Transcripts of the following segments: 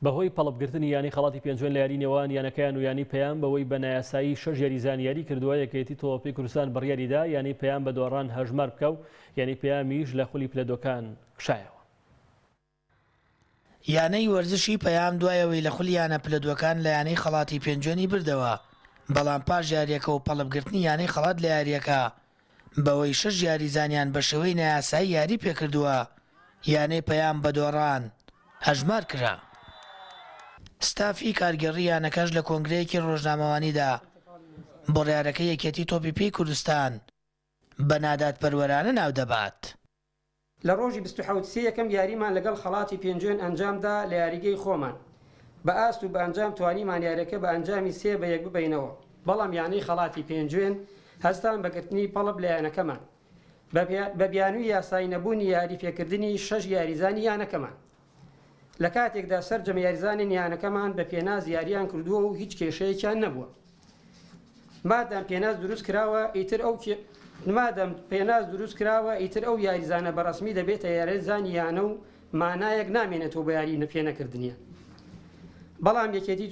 بەهۆی پەڵبگرتنی یانی خەڵاتی پێنجۆن لە یاری نێوان یانەکەیان و یانی پەیام بەوەی بە نایاسایی 6 یاری زانیاری کردووە. یەکێتی تۆپی کوردستان بڕیاریدا یانی پەیام بە دۆڕان هەژمار بکە و یانی پەیامیش لە خولی پلەدۆکان کشایەوە. یانەی وەرزشی پەیام دوایەوەی لە خولیانە پلەدۆکان لە یانەی خەڵاتی پێنجۆنی بردەوە، بەڵام پاش یاریەکە و پەڵبگرتنی یانەی خەڵات لە یاریەکە بەوەی 6 یاری زانیان بە شێوەی نایاسایی یاری پێکردووە، یانەی پەیام بە دۆڕان هەژمار کرا. ستافی کارگەڕی یانەکەش لە کۆنگرەیەکی ڕۆژنامەوانیدا بڕیارەکەی یەکێتی تۆپی پێی کوردستان بە نادادپەروەرانە ناو دەبات. لە ڕۆژی 27 یەکەم یاریمان لەگەڵ خەڵاتی پێنجۆن ئەنجامدا لە یاریگەی خۆمان بە ئاست و بە ئەنجام توانیمان یاریەکە بە ئەنجامی 3 بە 1 ببینەوە. بەڵام یانەی خەڵاتی پێنجۆن هەستان بەگرتنی پەڵب لە یانەکەمان بە بیانووی یاسایی نەبوونی یاری پێکردنی 6 یاریزانی یانەکەمان. لە کاتێکدا سەرجەم یاریزانی یانەکەمان بە پێناز یاریان کردووە و هیچ کێشەیەکیان نەبووە. مادام پێناز دروست کراوە ئیتر ئەو یاریزانە بەڕسمی دەبێتە یاریزانی یانە و مانایەک نامێنێتەوە بە یاری نەپێ نەکردنیە. بەڵام یەکێتی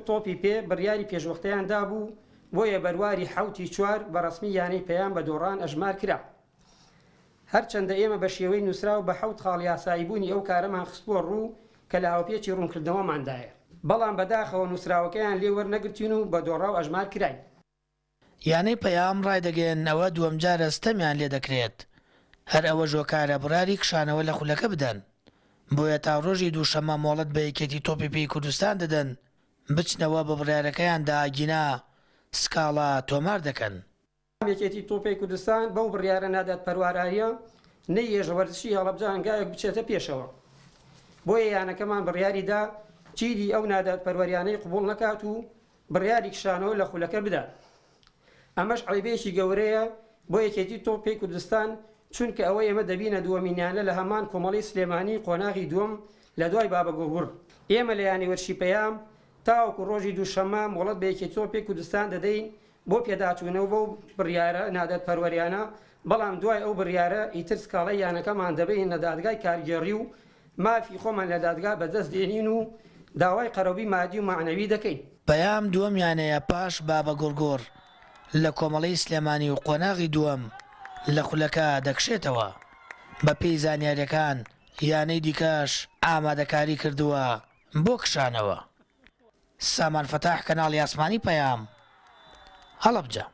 تۆپی پێ بڕیاری پێشوەختەیان دابوو، بۆیە بەرواری 7/4 بەڕسمی یانەی پەیام بە دۆڕان ئەژمار کرا. هەرچەندە ئێمە بە شێوەی نووسرا و بە 7 خاڵ یاساییبوونی ئەو کارەمان خستووە ڕوو کە لە هاوپێچی ڕوونکردنەوەماندایە، بەڵام بەداخەوە نووسراوەکەیان لێ وەرنەگرتین و بە دۆڕا و ئەژمار کراین. یانەی پەیام ڕایدەگەێنەوە دووەم جارە ستەمیان لێ دەکرێت، هەر ئەوە ژۆکارە بڕاری کشانەوە لە خولەکە بدەن، بۆیە تا ڕۆژی دووشەممە مۆڵەت بە یەکێتی تۆپی پێی کوردستان دەدەن بچنەوە بە بڕیارەکەیاندا ئاگینا سکاڵا تۆمار دەکەن. یەکێتی تۆپی کوردستان بەو بڕیارە نادادپەروەرانیە نەیێژە وەرزشی هەڵەبجە هەنگاوێک بچێتە پێشەوە، بۆیە یانەکەمان بڕیاریدا چیدی ئەو نادادپەروەریانەی قبوڵ نەکات و بڕیاری کشانەوە لە خولەکە بدات. ئەمەش عیبێکی گەورەیە بۆ یەکێتی تۆپی کوردستان، چونکە ئەوە ئێمە دەبینە دووەمینیانە لە هەمان کۆمەڵی سلێمانی قۆناغی دووەم لە دوای بابە گۆگوڕ. ئێمە لە یانی وەرشی پەیام تاوەکو ڕۆژی دووشەممە مۆڵەت بە یەکێتی تۆپی کوردستان دەدەین بۆ پێداچوونەوە بەو بڕیارە نادادپەروەریانە، بەڵام دوای ئەو بڕیارە ئیتر سکاڵای یانەکەمان دەبین لە دادگای کارگێڕی و مافی خۆمان لە دادگا بەدەست دێنین و داوای قەرەبی مادی و معنەوی دەکەین. پەیام دووەم یانەیە پاش بابە گۆرگۆڕ لە کۆمەڵی سلێمانی و قۆناغی دووەم لە خولەکە دەکشێتەوە. بە پێی زانیاریەکان یانەی دیکەش ئامادەکاری کردووە بۆ کشانەوە. سامان فەتاح، کەناڵی ئاسمانی پەیام، هەڵەبجە.